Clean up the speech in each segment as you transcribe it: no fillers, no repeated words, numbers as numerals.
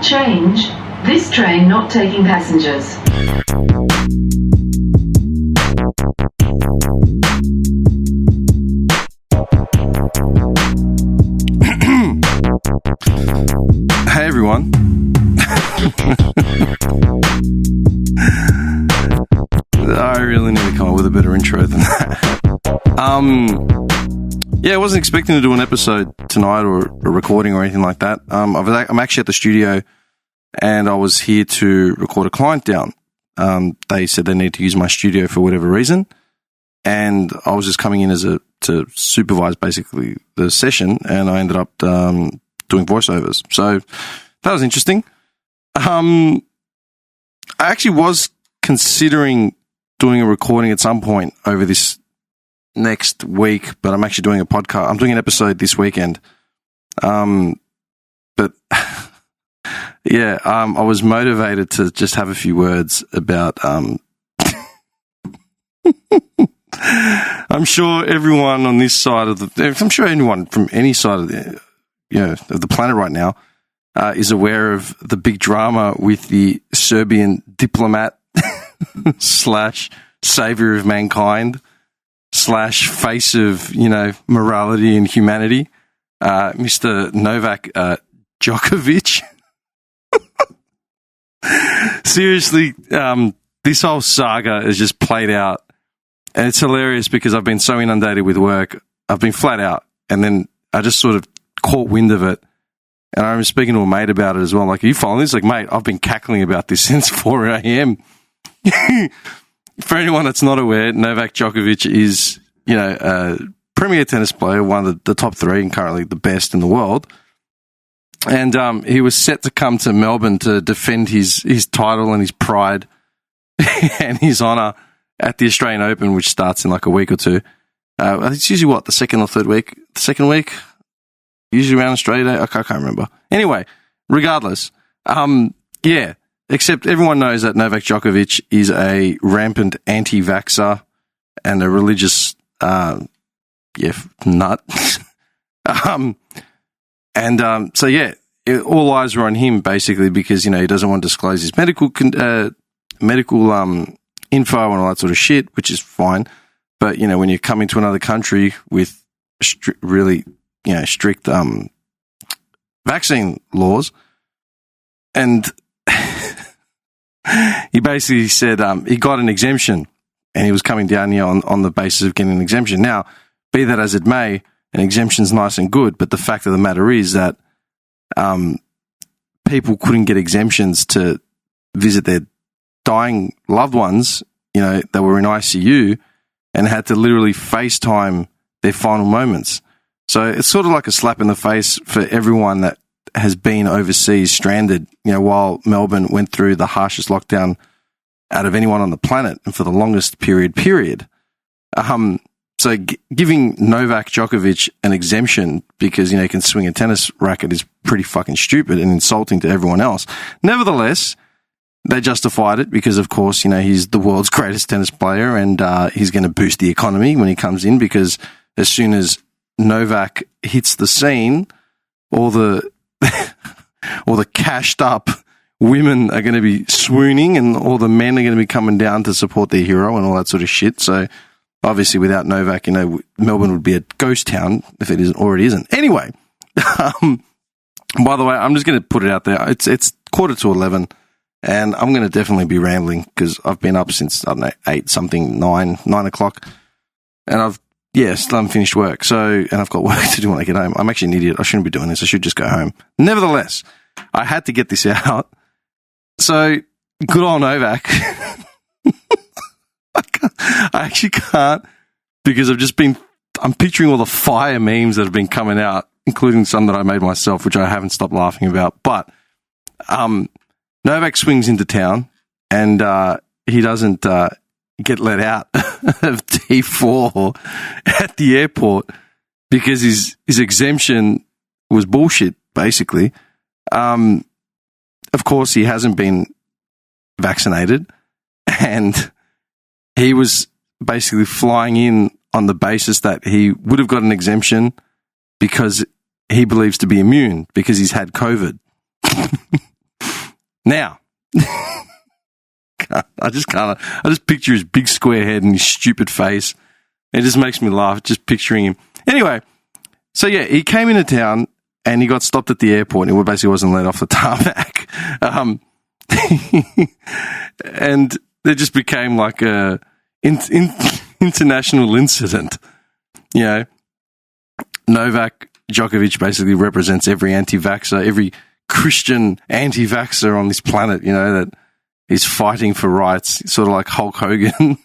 Change. This train not taking passengers. Hey everyone. I really need to come up with a better intro than that. Yeah, I wasn't expecting to do an episode tonight or a recording or anything like that. I'm actually at the studio and I was here to record a client down. They said they need to use my studio for whatever reason, and I was just coming in to supervise basically the session, and I ended up doing voiceovers. So that was interesting. I actually was considering doing a recording at some point over this next week, but I'm actually doing a podcast. I'm doing an episode this weekend. But yeah, I was motivated to just have a few words about, I'm sure everyone on this side of I'm sure anyone from any side of of the planet right now, is aware of the big drama with the Serbian diplomat / savior of mankind / face of, morality and humanity, Mr. Novak Djokovic. Seriously, this whole saga has just played out, and it's hilarious because I've been so inundated with work. I've been flat out, and then I just sort of caught wind of it. And I was speaking to a mate about it as well. Like, are you following this? Like, mate, I've been cackling about this since 4 a.m. For anyone that's not aware, Novak Djokovic is, a premier tennis player, one of the top three and currently the best in the world. And he was set to come to Melbourne to defend his title and his pride and his honour at the Australian Open, which starts in like a week or two. It's usually the second or third week? The second week? Usually around Australia Day? I can't remember. Anyway, regardless, except everyone knows that Novak Djokovic is a rampant anti-vaxxer and a religious, nut. All eyes were on him basically because, he doesn't want to disclose his medical info and all that sort of shit, which is fine. But, when you're coming to another country with really strict vaccine laws, and he basically said he got an exemption and he was coming down here on the basis of getting an exemption. Now, be that as it may, an exemption's nice and good, but the fact of the matter is that people couldn't get exemptions to visit their dying loved ones, that were in ICU, and had to literally FaceTime their final moments. So it's sort of like a slap in the face for everyone that has been overseas stranded, while Melbourne went through the harshest lockdown out of anyone on the planet and for the longest period. So giving Novak Djokovic an exemption because, he can swing a tennis racket is pretty fucking stupid and insulting to everyone else. Nevertheless, they justified it because, of course, he's the world's greatest tennis player and he's going to boost the economy when he comes in, because as soon as Novak hits the scene, all the cashed up women are going to be swooning and all the men are going to be coming down to support their hero and all that sort of shit. So obviously without Novak, Melbourne would be a ghost town if it already isn't. Anyway, by the way, I'm just going to put it out there. It's 11:15 and I'm going to definitely be rambling because I've been up since, 9 o'clock, and I've still haven't finished work. So, and I've got work to do when I get home. I'm actually an idiot. I shouldn't be doing this. I should just go home. Nevertheless, I had to get this out. So, good old Novak. I actually can't, because I'm picturing all the fire memes that have been coming out, including some that I made myself, which I haven't stopped laughing about. But, Novak swings into town and, he doesn't, get let out of T4 at the airport because his exemption was bullshit, basically. Of course, he hasn't been vaccinated, and he was basically flying in on the basis that he would have got an exemption because he believes to be immune because he's had COVID. Now, I just can't. I just picture his big square head and his stupid face. It just makes me laugh just picturing him. Anyway, so yeah, he came into town and he got stopped at the airport and he basically wasn't let off the tarmac. And it just became like a international incident. You know, Novak Djokovic basically represents every anti-vaxxer, every Christian anti-vaxxer on this planet, you know, that is fighting for rights, sort of like Hulk Hogan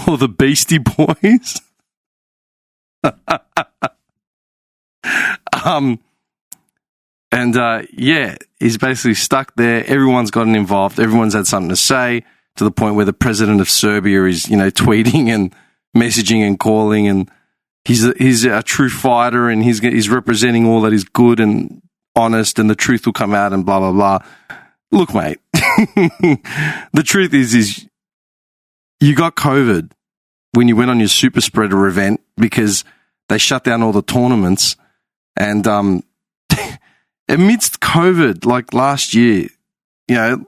or the Beastie Boys. Yeah, he's basically stuck there. Everyone's gotten involved. Everyone's had something to say, to the point where the president of Serbia is, you know, tweeting and messaging and calling, and he's a true fighter, and he's representing all that is good and honest, and the truth will come out and blah, blah, blah. Look, mate, the truth is you got COVID when you went on your super spreader event because they shut down all the tournaments, and amidst COVID, like last year, you know,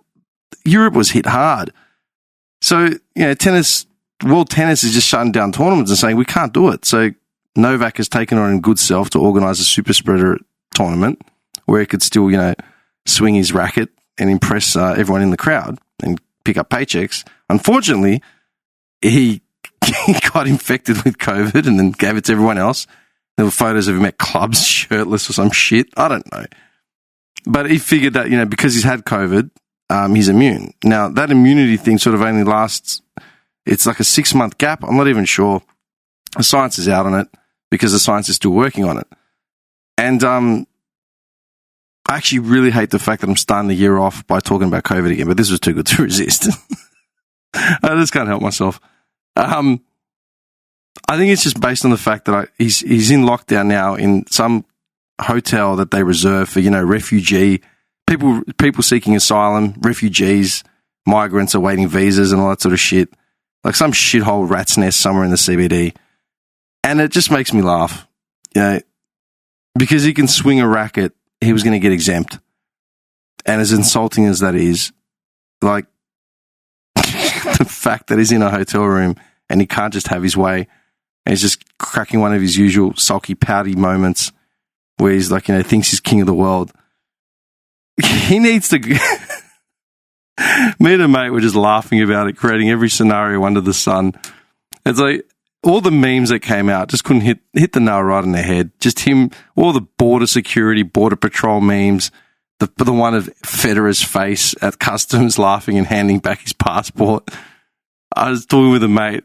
Europe was hit hard. So, you know, world tennis is just shutting down tournaments and saying we can't do it. So Novak has taken on in good self to organise a super spreader tournament where he could still, you know, swing his racket and impress everyone in the crowd and pick up paychecks. Unfortunately, he got infected with COVID and then gave it to everyone else. There were photos of him at clubs shirtless or some shit. I don't know. But he figured that, you know, because he's had COVID, he's immune. Now, that immunity thing sort of only lasts, it's like a 6-month gap. I'm not even sure. The science is out on it because the science is still working on it. And I actually really hate the fact that I'm starting the year off by talking about COVID again, but this was too good to resist. I just can't help myself. I think it's just based on the fact that he's in lockdown now in some hotel that they reserve for, you know, refugee people seeking asylum, refugees, migrants awaiting visas and all that sort of shit. Like some shithole rat's nest somewhere in the CBD. And it just makes me laugh. You know, because he can swing a racket, he was going to get exempt. And as insulting as that is, like the fact that he's in a hotel room and he can't just have his way, and he's just cracking one of his usual sulky, pouty moments where he's like, you know, thinks he's king of the world. He needs to... Me and a mate were just laughing about it, creating every scenario under the sun. It's like all the memes that came out just couldn't hit the nail right on the head. Just him, all the border security, border patrol memes, the one of Federer's face at customs laughing and handing back his passport. I was talking with a mate.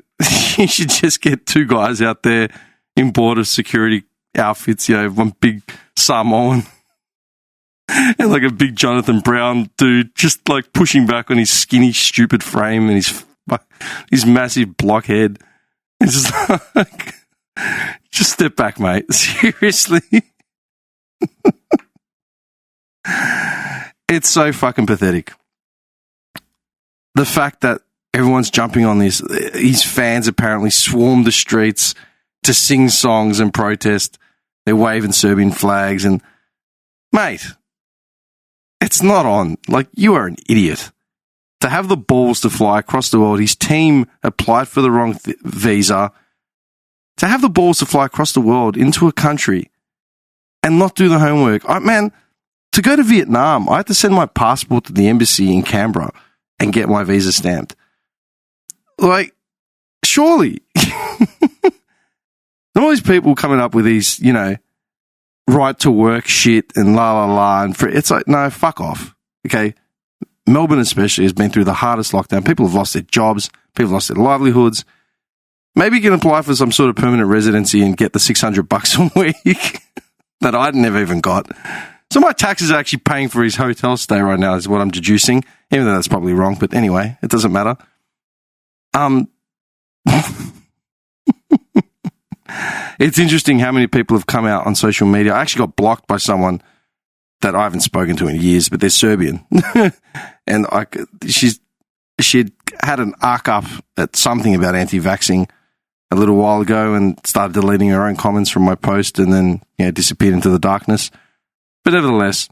You should just get 2 guys out there in border security outfits, you know, one big Samoan and like a big Jonathan Brown dude, just like pushing back on his skinny, stupid frame and his massive blockhead. It's just like, just step back, mate. Seriously. It's so fucking pathetic. The fact that everyone's jumping on this, his fans apparently swarmed the streets to sing songs and protest. They're waving Serbian flags and, mate, it's not on. Like, you are an idiot. To have the balls to fly across the world, his team applied for the wrong visa. To have the balls to fly across the world into a country and not do the homework. Man, to go to Vietnam, I had to send my passport to the embassy in Canberra and get my visa stamped. Like, surely. All these people coming up with these, you know, right to work shit and la la la, and it's like, no, fuck off. Okay, Melbourne especially has been through the hardest lockdown. People have lost their jobs, people have lost their livelihoods. Maybe you can apply for some sort of permanent residency and get the $600 a week that I'd never even got. So my taxes are actually paying for his hotel stay right now, is what I'm deducing, even though that's probably wrong. But anyway, it doesn't matter. It's interesting how many people have come out on social media. I actually got blocked by someone that I haven't spoken to in years, but they're Serbian. And she'd had an arc up at something about anti-vaxxing a little while ago and started deleting her own comments from my post and then, you know, disappeared into the darkness. But nevertheless,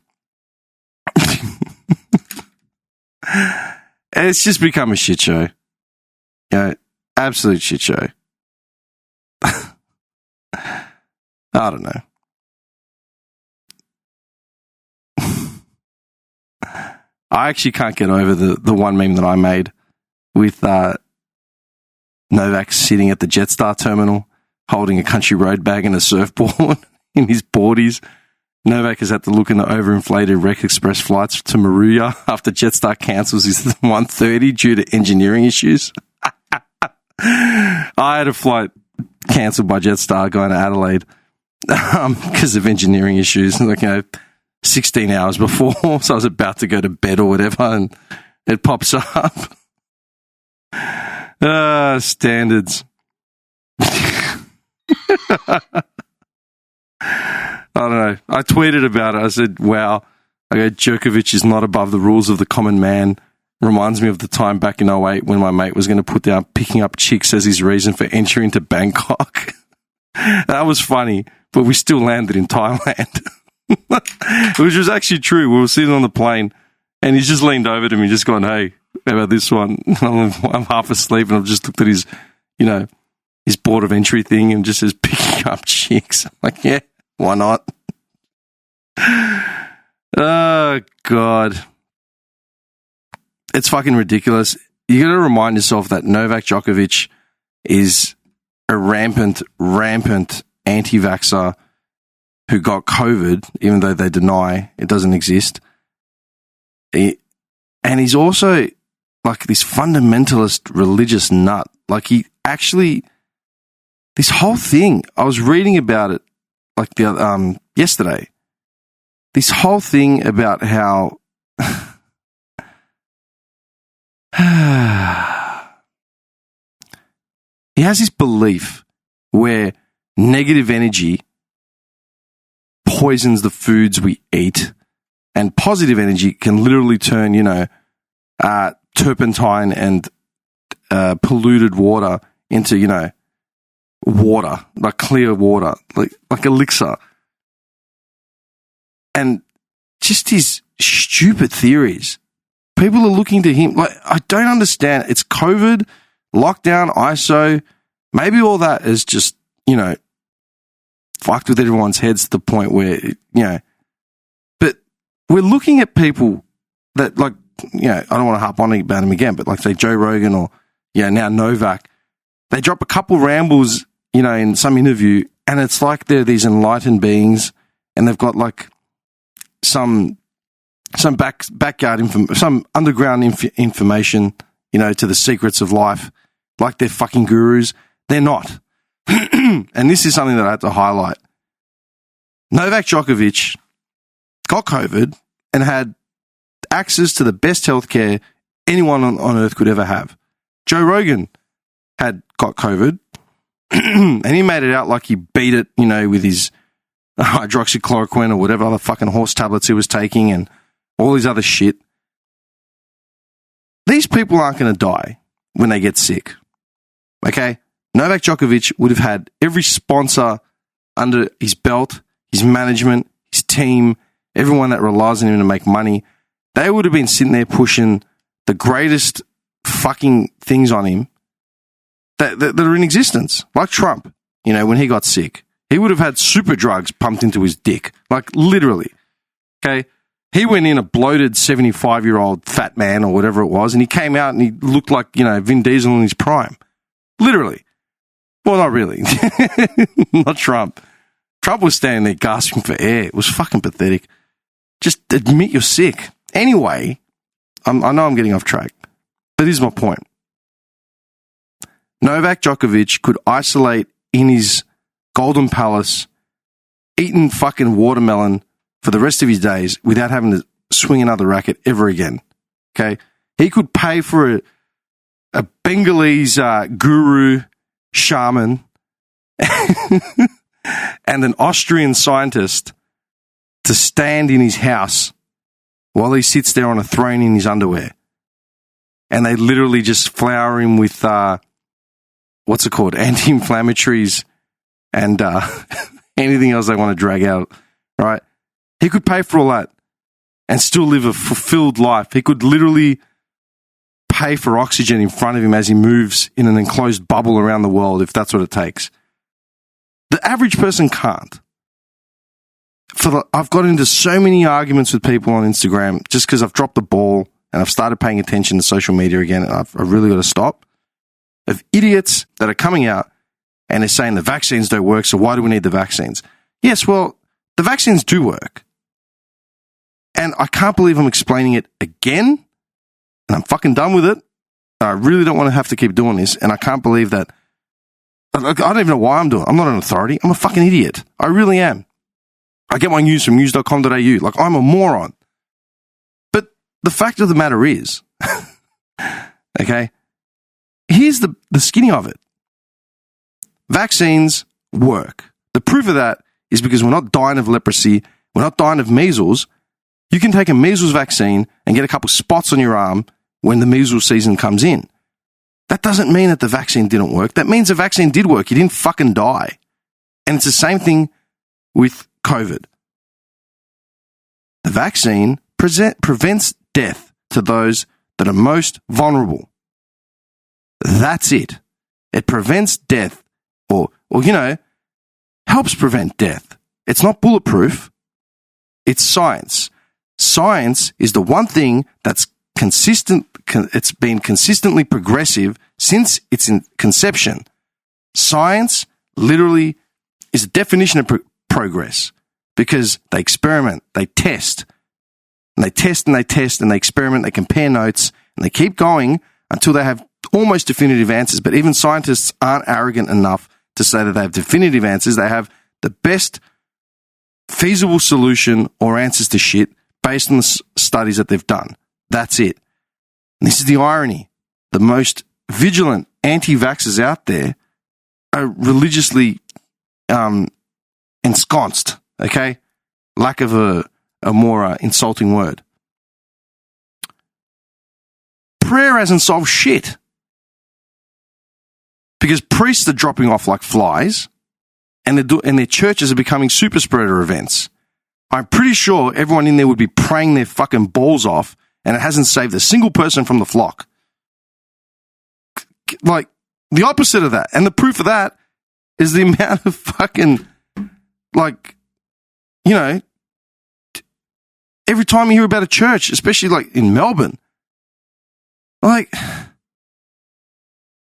It's just become a shit show. Absolute shit show. I don't know. I actually can't get over the one meme that I made with Novak sitting at the Jetstar terminal holding a country road bag and a surfboard in his boardies. Novak has had to look in the overinflated Rec Express flights to Maruya after Jetstar cancels his 130 due to engineering issues. I had a flight cancelled by Jetstar going to Adelaide because of engineering issues. 16 hours before, so I was about to go to bed or whatever, and it pops up. Standards. I don't know. I tweeted about it. I said, wow, Djokovic is not above the rules of the common man. Reminds me of the time back in 2008 when my mate was going to put down picking up chicks as his reason for entering to Bangkok. That was funny, but we still landed in Thailand. Which was actually true. We were sitting on the plane and he's just leaned over to me, just going, hey, how about this one? I'm half asleep and I've just looked at his, his board of entry thing and just says picking up chicks. I'm like, yeah, why not? Oh, God. It's fucking ridiculous. You got to remind yourself that Novak Djokovic is a rampant anti-vaxxer who got COVID, even though they deny it doesn't exist. And he's also like this fundamentalist religious nut. Like he actually, this whole thing, I was reading about it like yesterday. This whole thing about how he has this belief where negative energy poisons the foods we eat, and positive energy can literally turn, turpentine and polluted water into, water, like clear water, like elixir. And just his stupid theories. People are looking to him. Like, I don't understand. It's COVID, lockdown, ISO. Maybe all that is just, fucked with everyone's heads to the point where, but we're looking at people that I don't want to harp on about him again, but like say Joe Rogan or, now Novak, they drop a couple rambles, in some interview and it's like they're these enlightened beings and they've got like some backyard some underground information, to the secrets of life, like they're fucking gurus. They're not. And this is something that I had to highlight. Novak Djokovic got COVID and had access to the best healthcare anyone on earth could ever have. Joe Rogan had got COVID and he made it out like he beat it, with his hydroxychloroquine or whatever other fucking horse tablets he was taking and all his other shit. These people aren't going to die when they get sick. Okay? Novak Djokovic would have had every sponsor under his belt, his management, his team, everyone that relies on him to make money. They would have been sitting there pushing the greatest fucking things on him that are in existence. Like Trump, when he got sick. He would have had super drugs pumped into his dick. Like, literally. Okay? He went in a bloated 75-year-old fat man or whatever it was, and he came out and he looked like, Vin Diesel in his prime. Literally. Well, not really. Not Trump. Trump was standing there gasping for air. It was fucking pathetic. Just admit you're sick. Anyway, I know I'm getting off track, but here's my point. Novak Djokovic could isolate in his Golden Palace, eating fucking watermelon for the rest of his days without having to swing another racket ever again. Okay? He could pay for a Bengalese guru shaman and an Austrian scientist to stand in his house while he sits there on a throne in his underwear. And they literally just flour him with, anti-inflammatories and anything else they want to drag out, right? He could pay for all that. and still live a fulfilled life. He could literally pay for oxygen in front of him as he moves in an enclosed bubble around the world, if that's what it takes. The average person can't. I've got into so many arguments with people on Instagram just because I've dropped the ball and I've started paying attention to social media again, and I've really got to stop. Of idiots that are coming out and they're saying the vaccines don't work, so why do we need the vaccines? Yes, well, the vaccines do work. And I can't believe I'm explaining it again, and I'm fucking done with it. I really don't want to have to keep doing this, and I can't believe that. I don't even know why I'm doing it. I'm not an authority. I'm a fucking idiot. I really am. I get my news from news.com.au. Like, I'm a moron. But the fact of the matter is, okay, here's the skinny of it. Vaccines work. The proof of that is because we're not dying of leprosy. We're not dying of measles. You can take a measles vaccine and get a couple spots on your arm when the measles season comes in. That doesn't mean that the vaccine didn't work. That means the vaccine did work. You didn't fucking die. And it's the same thing with COVID. The vaccine prevents death to those that are most vulnerable. That's it. It prevents death, or helps prevent death. It's not bulletproof. It's science. Science is the one thing that's consistent. It's been consistently progressive since its conception. Science literally is a definition of progress because they experiment, they test, and they test and they test and they experiment, they compare notes, and they keep going until they have almost definitive answers. But even scientists aren't arrogant enough to say that they have definitive answers. They have the best feasible solution or answers to shit based on the studies that they've done. That's it. And this is the irony. The most vigilant anti-vaxxers out there are religiously ensconced, okay? Lack of a more insulting word. Prayer hasn't solved shit. Because priests are dropping off like flies, and their churches are becoming super spreader events. I'm pretty sure everyone in there would be praying their fucking balls off, and it hasn't saved a single person from the flock. Like, the opposite of that. And the proof of that is the amount of fucking, every time you hear about a church, especially like in Melbourne,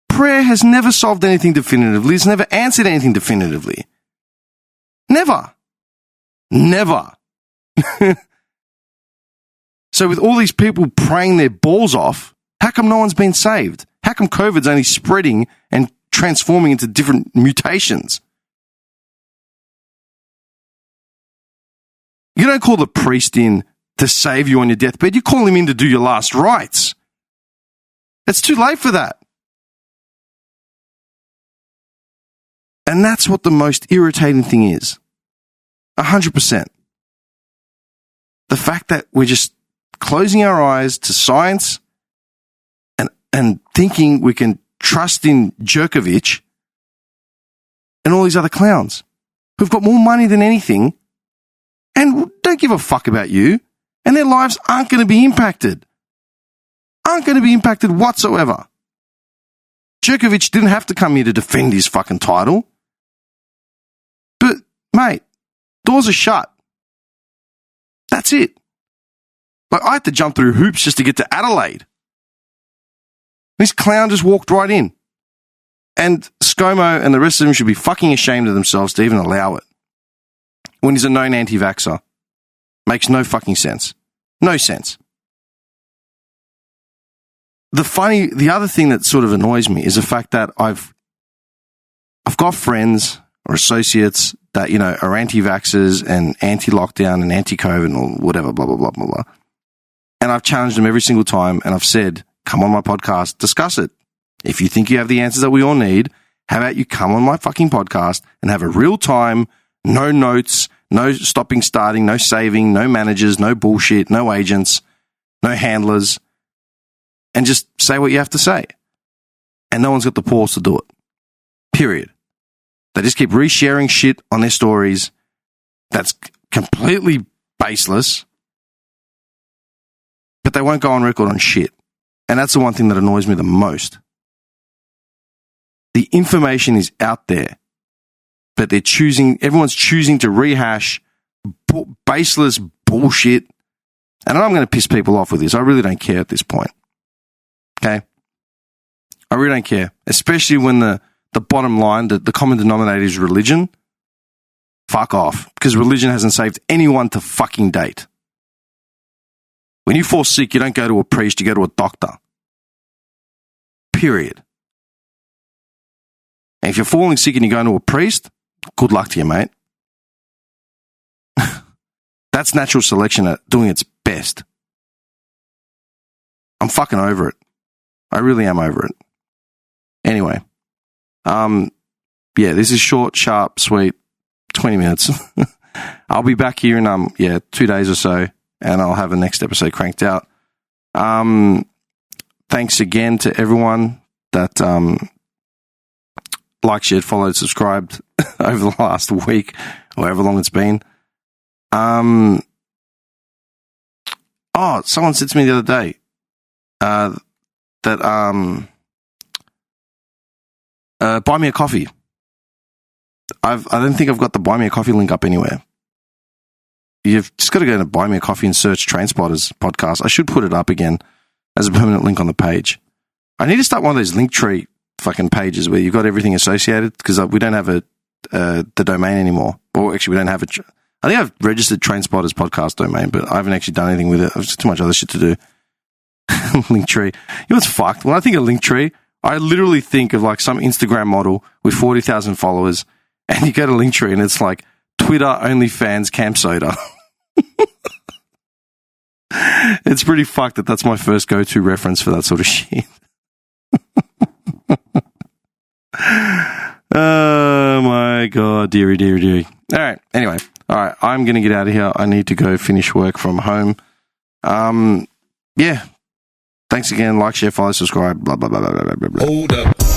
prayer has never solved anything definitively. It's never answered anything definitively. Never. Never. So with all these people praying their balls off, how come no one's been saved? How come COVID's only spreading and transforming into different mutations? You don't call the priest in to save you on your deathbed. You call him in to do your last rites. It's too late for that. And that's what the most irritating thing is. 100%. The fact that we're just closing our eyes to science and thinking we can trust in Djokovic and all these other clowns who've got more money than anything and don't give a fuck about you, and their lives aren't going to be impacted. Aren't going to be impacted whatsoever. Djokovic didn't have to come here to defend his fucking title. But, mate, doors are shut. That's it. Like, I had to jump through hoops just to get to Adelaide. This clown just walked right in. And ScoMo and the rest of them should be fucking ashamed of themselves to even allow it. When he's a known anti-vaxxer. Makes no fucking sense. No sense. The other thing that sort of annoys me is the fact that I've got friends or associates that, are anti-vaxxers and anti-lockdown and anti-COVID or whatever, blah, blah, blah, blah, blah. And I've challenged them every single time and I've said, come on my podcast, discuss it. If you think you have the answers that we all need, how about you come on my fucking podcast and have a real time, no notes, no stopping, starting, no saving, no managers, no bullshit, no agents, no handlers, and just say what you have to say. And no one's got the balls to do it. Period. They just keep resharing shit on their stories that's completely baseless. but they won't go on record on shit. And that's the one thing that annoys me the most. The information is out there, but everyone's choosing to rehash baseless bullshit. And I'm going to piss people off with this. I really don't care at this point. Okay? I really don't care. Especially when the bottom line, the common denominator is religion. Fuck off. Because religion hasn't saved anyone to fucking date. When you fall sick, you don't go to a priest, you go to a doctor. Period. And if you're falling sick and you're going to a priest, good luck to you, mate. That's natural selection at doing its best. I'm fucking over it. I really am over it. Anyway. This is short, sharp, sweet, 20 minutes. I'll be back here in 2 days or so, and I'll have a next episode cranked out. Thanks again to everyone that liked, shared, followed, subscribed over the last week, or however long it's been. Someone said to me the other day that buy me a coffee. I don't think I've got the buy me a coffee link up anywhere. You've just got to go to buy me a coffee and search Trainspotters podcast. I should put it up again as a permanent link on the page. I need to start one of those Linktree fucking pages where you've got everything associated, because we don't have the domain anymore. Or actually, we don't have it. I think I've registered Trainspotters podcast domain, but I haven't actually done anything with it. There's too much other shit to do. Linktree. You know what's fucked? When I think of Linktree, I literally think of like some Instagram model with 40,000 followers, and you go to Linktree and it's like Twitter, OnlyFans, Camp Soda. It's pretty fucked that that's my first go-to reference for that sort of shit. Oh my God, dearie. All right, anyway. All right, I'm going to get out of here. I need to go finish work from home. Thanks again. Like, share, follow, subscribe, blah, blah, blah, blah, blah, blah, blah. Hold up.